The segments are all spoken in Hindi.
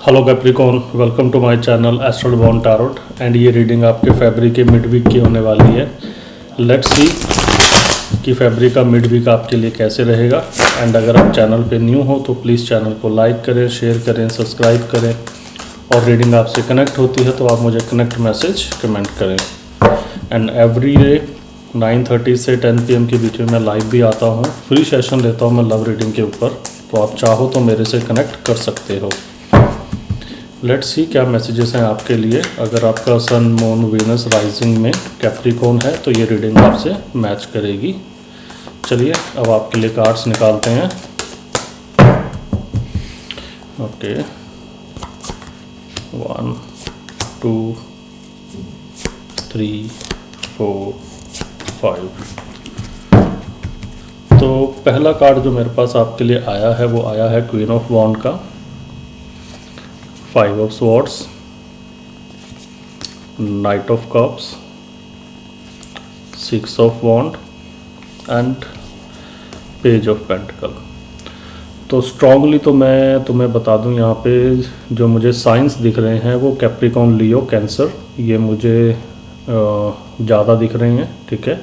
Hello Capricorn, welcome to my channel astral born tarot. And ये रीडिंग आपके फरवरी के मिड वीक की होने वाली है। लेट्स सी कि फरवरी का मिड वीक आपके लिए कैसे रहेगा। एंड अगर आप चैनल पे न्यू हो तो प्लीज़ चैनल को लाइक करें, शेयर करें, सब्सक्राइब करें। और रीडिंग आपसे कनेक्ट होती है तो आप मुझे कनेक्ट मैसेज कमेंट करें। एंड एवरी डे 9:30 से 10 PM के बीच में मैं लाइव भी आता हूँ, फ्री सेशन लेता हूँ मैं लव रीडिंग के ऊपर। तो आप चाहो तो मेरे से कनेक्ट कर सकते हो। लेट्स सी क्या मैसेजेस हैं आपके लिए। अगर आपका सन, मून, वीनस राइजिंग में कैप्रिकॉन है तो ये रीडिंग आपसे मैच करेगी। चलिए अब आपके लिए कार्ड्स निकालते हैं। ओके, 1 2 3 4 5। तो पहला कार्ड जो मेरे पास आपके लिए आया है वो आया है क्वीन ऑफ वॉन्ड का, 5 of swords, Knight of cups, 6 of wand and Page of pentacle। तो स्ट्रांगली तो मैं तुम्हें बता दूं, यहाँ पे जो मुझे साइंस दिख रहे हैं वो कैप्रिकॉन, लियो, कैंसर, ये मुझे ज़्यादा दिख रहे हैं। ठीक है।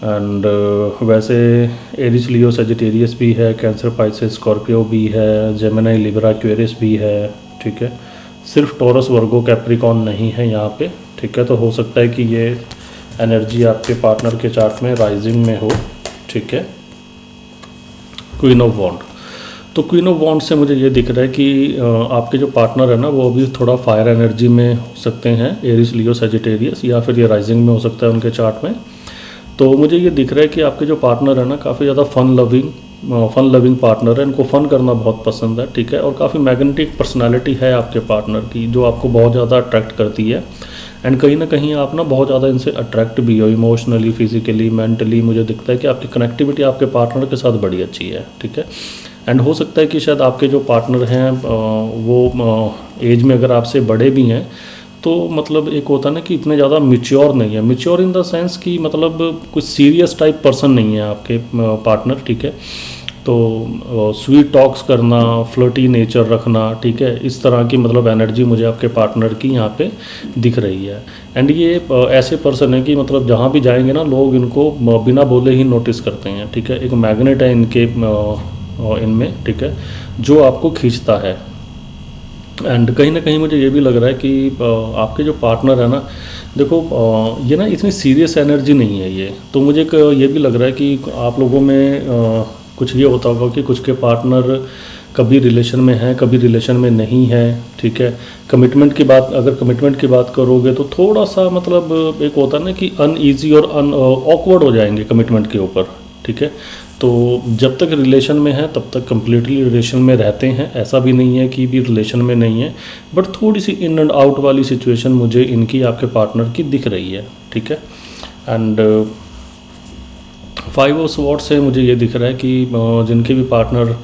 एंड वैसे एरिस, लियो, सजिटेरियस भी है, कैंसर, पाइसेस, स्कॉर्पियो भी है, जेमिनी, लिब्रा, एक्वेरियस भी है। ठीक है। सिर्फ टॉरस, वर्गो, कैप्रिकॉन नहीं है यहाँ पे। ठीक है। तो हो सकता है कि ये एनर्जी आपके पार्टनर के चार्ट में राइजिंग में हो। ठीक है। क्वीन ऑफ वॉन्ड, तो क्वीन ऑफ वॉन्ड से मुझे ये दिख रहा है कि आपके जो पार्टनर है ना वो अभी थोड़ा फायर एनर्जी में हो सकते हैं, एरिस, लियो, सजिटेरियस, या फिर ये राइजिंग में हो सकता है उनके चार्ट में। तो मुझे ये दिख रहा है कि आपके जो पार्टनर है ना काफ़ी ज़्यादा फन लविंग पार्टनर है, इनको फ़न करना बहुत पसंद है। ठीक है। और काफ़ी मैग्नेटिक पर्सनालिटी है आपके पार्टनर की, जो आपको बहुत ज़्यादा अट्रैक्ट करती है। एंड कहीं ना कहीं आप ना बहुत ज़्यादा इनसे अट्रैक्ट भी हो, इमोशनली, फिजिकली, मेंटली। मुझे दिखता है कि आपकी कनेक्टिविटी आपके पार्टनर के साथ बड़ी अच्छी है। ठीक है। एंड हो सकता है कि शायद आपके जो पार्टनर हैं वो एज में अगर आपसे बड़े भी हैं तो मतलब एक होता है ना कि इतने ज़्यादा मिच्योर नहीं है। मिच्योर इन द सेंस कि मतलब कुछ सीरियस टाइप पर्सन नहीं है आपके पार्टनर। ठीक है। तो स्वीट टॉक्स करना, फ्लर्टी नेचर रखना, ठीक है, इस तरह की मतलब एनर्जी मुझे आपके पार्टनर की यहाँ पे दिख रही है। एंड ये ऐसे पर्सन है कि मतलब जहाँ भी जाएंगे ना लोग इनको बिना बोले ही नोटिस करते हैं। ठीक है। एक मैग्नेट है इनके इनमें। ठीक है। जो आपको खींचता है। एंड कहीं ना कहीं मुझे ये भी लग रहा है कि आपके जो पार्टनर है ना, देखो ये ना इतनी सीरियस एनर्जी नहीं है ये। तो मुझे ये भी लग रहा है कि आप लोगों में कुछ ये होता होगा कि कुछ के पार्टनर कभी रिलेशन में है, कभी रिलेशन में नहीं है। ठीक है। कमिटमेंट की बात, अगर कमिटमेंट की बात करोगे तो थोड़ा सा मतलब एक होता है ना कि अनईजी और ऑकवर्ड हो जाएंगे कमिटमेंट के ऊपर। ठीक है। तो जब तक रिलेशन में है तब तक कम्प्लीटली रिलेशन में रहते हैं, ऐसा भी नहीं है कि भी रिलेशन में नहीं है। बट थोड़ी सी इन एंड आउट वाली सिचुएशन मुझे इनकी, आपके पार्टनर की दिख रही है। ठीक है। एंड 5 ऑफ स्वॉर्ड से मुझे ये दिख रहा है कि जिनके भी पार्टनर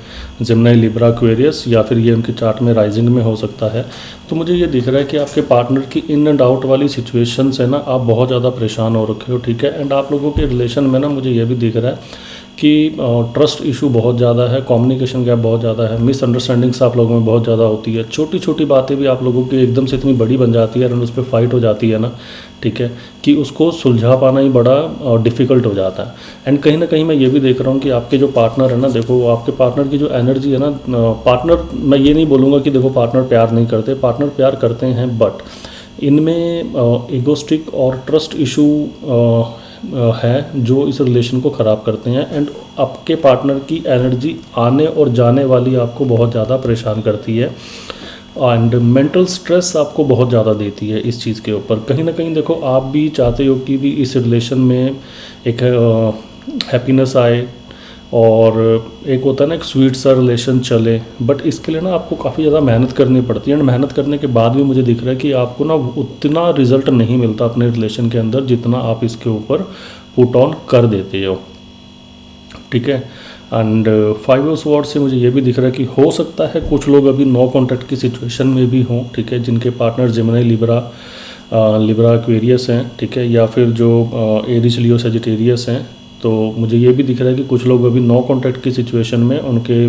जेमिनी, लिब्रा, एक्वेरियस, या फिर ये उनके चार्ट में राइजिंग में हो सकता है, तो मुझे ये दिख रहा है कि आपके पार्टनर की इन एंड आउट वाली सिचुएशन से ना आप बहुत ज़्यादा परेशान हो रखे हो। ठीक है। एंड आप लोगों के रिलेशन में ना मुझे ये भी दिख रहा है कि ट्रस्ट इशू बहुत ज़्यादा है, कम्युनिकेशन गैप बहुत ज़्यादा है, मिसअंडरस्टैंडिंग्स आप लोगों में बहुत ज़्यादा होती है। छोटी छोटी बातें भी आप लोगों की एकदम से इतनी बड़ी बन जाती है और उस पर फाइट हो जाती है ना। ठीक है। कि उसको सुलझा पाना ही बड़ा डिफ़िकल्ट हो जाता है। एंड कहीं ना कहीं मैं ये भी देख रहा हूँ कि आपके जो पार्टनर है ना, देखो आपके पार्टनर की जो एनर्जी है ना, पार्टनर, मैं ये नहीं बोलूँगा कि देखो पार्टनर प्यार नहीं करते, पार्टनर प्यार करते हैं, बट इनमें ईगोस्टिक और ट्रस्ट इशू है जो इस रिलेशन को ख़राब करते हैं। एंड आपके पार्टनर की एनर्जी आने और जाने वाली आपको बहुत ज़्यादा परेशान करती है। एंड मेंटल स्ट्रेस आपको बहुत ज़्यादा देती है इस चीज़ के ऊपर। कहीं ना कहीं देखो आप भी चाहते हो कि भी इस रिलेशन में एक हैप्पीनेस आए और एक होता है ना एक स्वीट सा रिलेशन चले। बट इसके लिए ना आपको काफ़ी ज़्यादा मेहनत करनी पड़ती है। एंड मेहनत करने के बाद भी मुझे दिख रहा है कि आपको ना उतना रिजल्ट नहीं मिलता अपने रिलेशन के अंदर जितना आप इसके ऊपर पुट ऑन कर देते हो। ठीक है। एंड 5 ऑफ स्वॉर्ड से मुझे ये भी दिख रहा है कि हो सकता है कुछ लोग अभी नो कॉन्टैक्ट की सिचुएशन में भी हों। ठीक है। जिनके पार्टनर जेमिनी, लिब्रा, एक्वेरियस हैं। ठीक है। या फिर जो एरिस, लियो, सजिटेरियस हैं। तो मुझे ये भी दिख रहा है कि कुछ लोग अभी नो कॉन्टैक्ट की सिचुएशन में उनके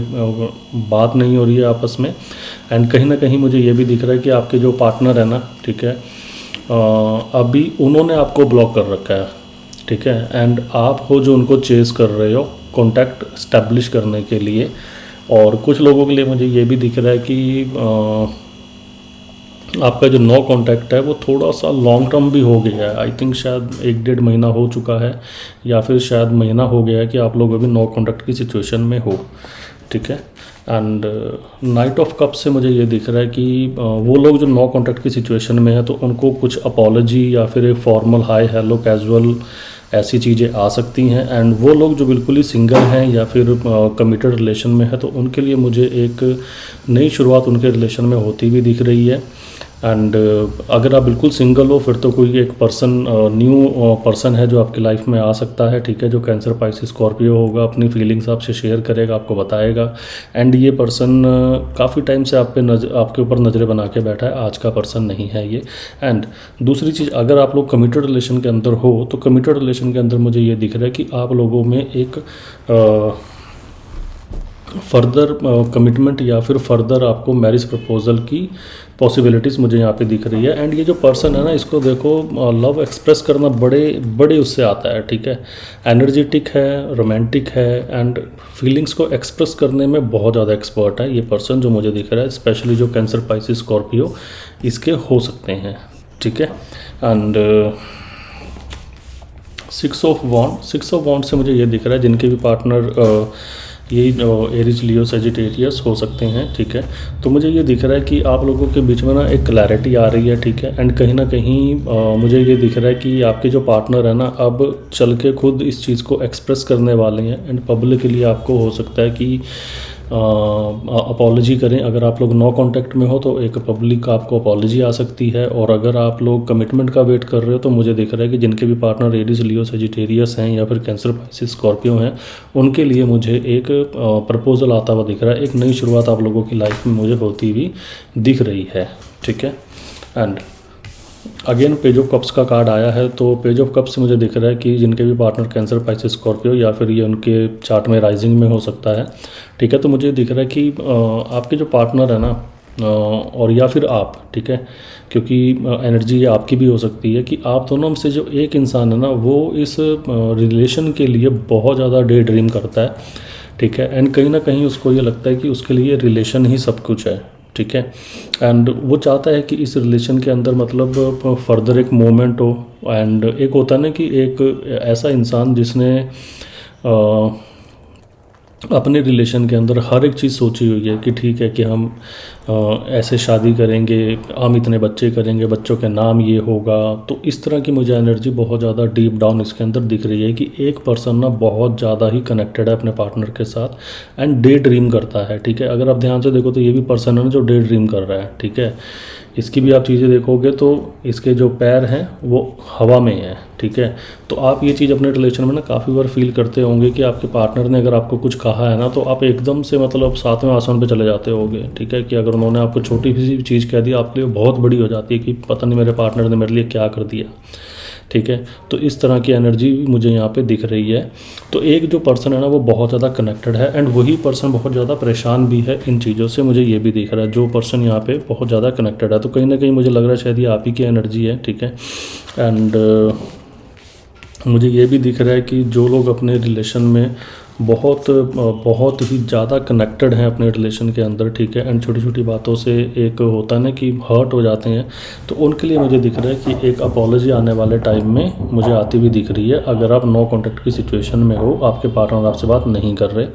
बात नहीं हो रही है आपस में। एंड कहीं ना कहीं मुझे ये भी दिख रहा है कि आपके जो पार्टनर है ना, ठीक है, अभी उन्होंने आपको ब्लॉक कर रखा है, ठीक है, एंड आप हो जो उनको चेस कर रहे हो कॉन्टैक्ट इस्टेब्लिश करने के लिए। और कुछ लोगों के लिए मुझे ये भी दिख रहा है कि आपका जो नो कॉन्टैक्ट है वो थोड़ा सा लॉन्ग टर्म भी हो गया है। आई थिंक शायद 1-1.5 महीना हो चुका है, या फिर शायद महीना हो गया है कि आप लोग अभी नो कॉन्टैक्ट की सिचुएशन में हो, ठीक है। एंड नाइट ऑफ कप से मुझे ये दिख रहा है कि वो लोग जो नो कॉन्टैक्ट की सिचुएशन में है तो उनको कुछ अपॉलॉजी या फिर एक फॉर्मल हाय हेलो कैजुअल ऐसी चीज़ें आ सकती हैं। एंड वो लोग जो बिल्कुल ही सिंगल हैं या फिर कमिटेड रिलेशन में है तो उनके लिए मुझे एक नई शुरुआत उनके रिलेशन में होती भी दिख रही है। एंड अगर आप बिल्कुल सिंगल हो फिर तो कोई एक पर्सन न्यू पर्सन है जो आपकी लाइफ में आ सकता है, ठीक है, जो कैंसर पाइसिस स्कॉर्पियो होगा, अपनी फीलिंग्स आपसे शेयर करेगा, आपको बताएगा। एंड ये पर्सन काफ़ी टाइम से आपके ऊपर नज़रें बना के बैठा है, आज का पर्सन नहीं है ये। एंड दूसरी चीज़, अगर आप लोग कमिटेड रिलेशन के अंदर हो तो कमिटेड रिलेशन के अंदर मुझे ये दिख रहा है कि आप लोगों में एक फर्दर कमिटमेंट या फिर फर्दर आपको मैरिज प्रपोजल की पॉसिबिलिटीज़ मुझे यहाँ पे दिख रही है। एंड ये जो पर्सन है ना, इसको देखो लव एक्सप्रेस करना बड़े उससे आता है, ठीक है, एनर्जेटिक है, रोमांटिक है, एंड फीलिंग्स को एक्सप्रेस करने में बहुत ज़्यादा एक्सपर्ट है ये पर्सन जो मुझे दिख रहा है, स्पेशली जो कैंसर पाइसिस स्कॉर्पियो इसके हो सकते हैं, ठीक है। एंड 6 ऑफ वॉन्ड से मुझे ये दिख रहा है जिनके भी पार्टनर यही एरीज लियो सेजिटेरियस हो सकते हैं, ठीक है। तो मुझे ये दिख रहा है कि आप लोगों के बीच में ना एक क्लैरिटी आ रही है, ठीक है। एंड कहीं ना कहीं मुझे ये दिख रहा है कि आपके जो पार्टनर है ना अब चल के खुद इस चीज़ को एक्सप्रेस करने वाले हैं। एंड पब्लिकली आपको हो सकता है कि अपॉलॉजी करें। अगर आप लोग नो कॉन्टैक्ट में हो तो एक पब्लिक आपको अपॉलॉजी आ सकती है। और अगर आप लोग कमिटमेंट का वेट कर रहे हो तो मुझे दिख रहा है कि जिनके भी पार्टनर एरीज लियो सेजिटेरियस हैं या फिर कैंसर पाइसिस स्कॉर्पियो हैं उनके लिए मुझे एक प्रपोजल आता हुआ दिख रहा है, एक नई शुरुआत आप लोगों की लाइफ में मुझे होती हुई दिख रही है, ठीक है। And again page of cups का कार्ड आया है, तो पेज ऑफ कप्स से मुझे दिख रहा है कि जिनके भी पार्टनर कैंसर पाइसिस स्कॉर्पियो या फिर ये उनके चार्ट में राइजिंग में हो सकता है, ठीक है। तो मुझे दिख रहा है कि आपके जो पार्टनर है ना और या फिर आप, ठीक है, क्योंकि एनर्जी आपकी भी हो सकती है कि आप दोनों में से जो एक इंसान है ना वो इस रिलेशन के लिए बहुत ज़्यादा डे ड्रीम करता है, ठीक है। एंड कहीं ना कहीं उसको ये लगता है कि उसके लिए रिलेशन ही सब कुछ है, ठीक है। एंड वो चाहता है कि इस रिलेशन के अंदर मतलब फर्दर एक मोमेंट हो। एंड एक होता है ना कि एक ऐसा इंसान जिसने अपने रिलेशन के अंदर हर एक चीज़ सोची हुई है कि ठीक है कि हम ऐसे शादी करेंगे, हम इतने बच्चे करेंगे, बच्चों के नाम ये होगा। तो इस तरह की मुझे एनर्जी बहुत ज़्यादा डीप डाउन इसके अंदर दिख रही है कि एक पर्सन ना बहुत ज़्यादा ही कनेक्टेड है अपने पार्टनर के साथ एंड डे ड्रीम करता है, ठीक है। अगर आप ध्यान से देखो तो ये भी पर्सन है ना जो डे ड्रीम कर रहा है, ठीक है। इसकी भी आप चीज़ें देखोगे तो इसके जो पैर हैं वो हवा में हैं, ठीक है। तो आप ये चीज़ अपने रिलेशन में ना काफ़ी बार फील करते होंगे कि आपके पार्टनर ने अगर आपको कुछ कहा है ना तो आप एकदम से मतलब सातवें आसमान पे चले जाते होगे, ठीक है। कि अगर उन्होंने आपको छोटी सी चीज़ कह दी आपके लिए बहुत बड़ी हो जाती है कि पता नहीं मेरे पार्टनर ने मेरे लिए क्या कर दिया, ठीक है। तो इस तरह की एनर्जी मुझे यहाँ पे दिख रही है। तो एक जो पर्सन है ना वो बहुत ज़्यादा कनेक्टेड है एंड वही पर्सन बहुत ज़्यादा परेशान भी है इन चीज़ों से, मुझे ये भी दिख रहा है। जो पर्सन यहाँ पे बहुत ज़्यादा कनेक्टेड है तो कहीं ना कहीं मुझे लग रहा है शायद ये आप ही की एनर्जी है, ठीक है। एंड मुझे ये भी दिख रहा है कि जो लोग अपने रिलेशन में बहुत ही ज़्यादा कनेक्टेड हैं अपने रिलेशन के अंदर, ठीक है। एंड छोटी छोटी बातों से एक होता है ना कि हर्ट हो जाते हैं, तो उनके लिए मुझे दिख रहा है कि एक अपॉलॉजी आने वाले टाइम में मुझे आती हुई दिख रही है। अगर आप नो कॉन्टैक्ट की सिचुएशन में हो, आपके पार्टनर आपसे बात नहीं कर रहे,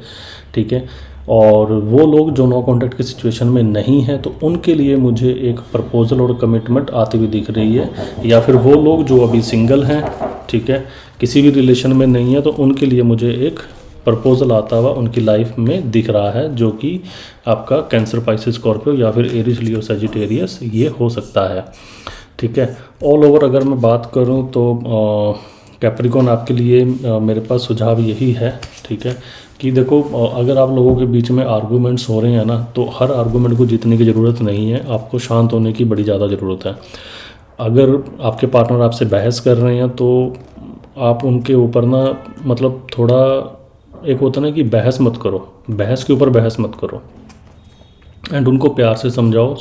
ठीक है। और वो लोग जो नो कॉन्टैक्ट की सिचुएशन में नहीं है तो उनके लिए मुझे एक प्रपोजल और कमिटमेंट आती हुई दिख रही है। या फिर वो लोग जो अभी सिंगल हैं, ठीक है, किसी भी रिलेशन में नहीं है, तो उनके लिए मुझे एक प्रपोजल आता हुआ उनकी लाइफ में दिख रहा है जो कि आपका कैंसर पाइसिस स्कॉर्पियो या फिर एरीज लियो सेजिटेरियस ये हो सकता है, ठीक है। ऑल ओवर अगर मैं बात करूं तो कैप्रिकॉर्न आपके लिए मेरे पास सुझाव यही है, ठीक है, कि देखो अगर आप लोगों के बीच में आर्गूमेंट्स हो रहे हैं ना तो हर आर्गूमेंट को जीतने की ज़रूरत नहीं है, आपको शांत होने की बड़ी ज़्यादा ज़रूरत है। अगर आपके पार्टनर आपसे बहस कर रहे हैं तो आप उनके ऊपर ना मतलब थोड़ा एक होता ना कि बहस मत करो, बहस के ऊपर बहस मत करो, एंड उनको प्यार से समझाओ,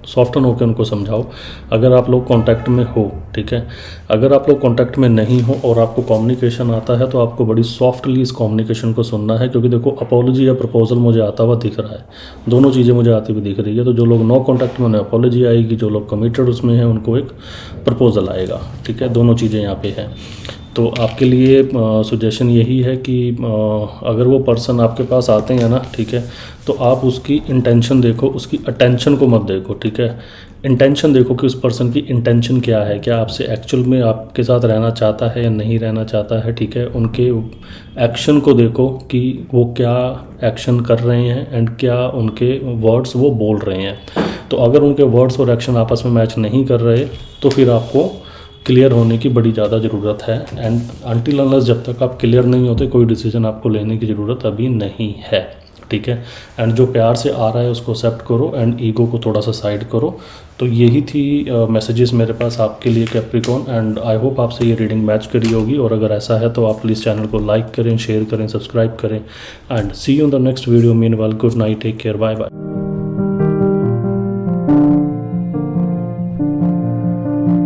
सॉफ्टन होकर उनको समझाओ। अगर आप लोग कांटेक्ट में हो, ठीक है, अगर आप लोग कांटेक्ट में नहीं हो और आपको कम्युनिकेशन आता है तो आपको बड़ी सॉफ्टली इस कम्युनिकेशन को सुनना है, क्योंकि देखो अपोलॉजी या प्रपोजल मुझे आता हुआ दिख रहा है, दोनों चीज़ें मुझे आती हुई दिख रही है। तो जो लोग नो कॉन्टैक्ट में उन्हें अपोलॉजी आएगी, जो लोग कमिटेड उसमें हैं उनको एक प्रपोजल आएगा, ठीक है, दोनों चीज़ें यहाँ पे हैं। तो आपके लिए सजेशन यही है कि अगर वो पर्सन आपके पास आते हैं ना, ठीक है, तो आप उसकी इंटेंशन देखो, उसकी अटेंशन को मत देखो, ठीक है, इंटेंशन देखो कि उस पर्सन की इंटेंशन क्या है, क्या आपसे एक्चुअल में आपके साथ रहना चाहता है या नहीं रहना चाहता है, ठीक है। उनके एक्शन को देखो कि वो क्या एक्शन कर रहे हैं एंड क्या उनके वर्ड्स वो बोल रहे हैं। तो अगर उनके वर्ड्स और एक्शन आपस में मैच नहीं कर रहे तो फिर आपको क्लियर होने की बड़ी ज़्यादा ज़रूरत है। एंड अनटिल अनलेस जब तक आप क्लियर नहीं होते कोई डिसीजन आपको लेने की ज़रूरत अभी नहीं है, ठीक है। एंड जो प्यार से आ रहा है उसको एक्सेप्ट करो एंड ईगो को थोड़ा सा साइड करो। तो यही थी मैसेजेस मेरे पास आपके लिए कैप्रिकॉर्न, एंड आई होप आपसे ये रीडिंग मैच करी होगी, और अगर ऐसा है तो आप प्लीज़ चैनल को लाइक करें, शेयर करें, सब्सक्राइब करें, and see you in the next video. Meanwhile good night, take care, bye bye.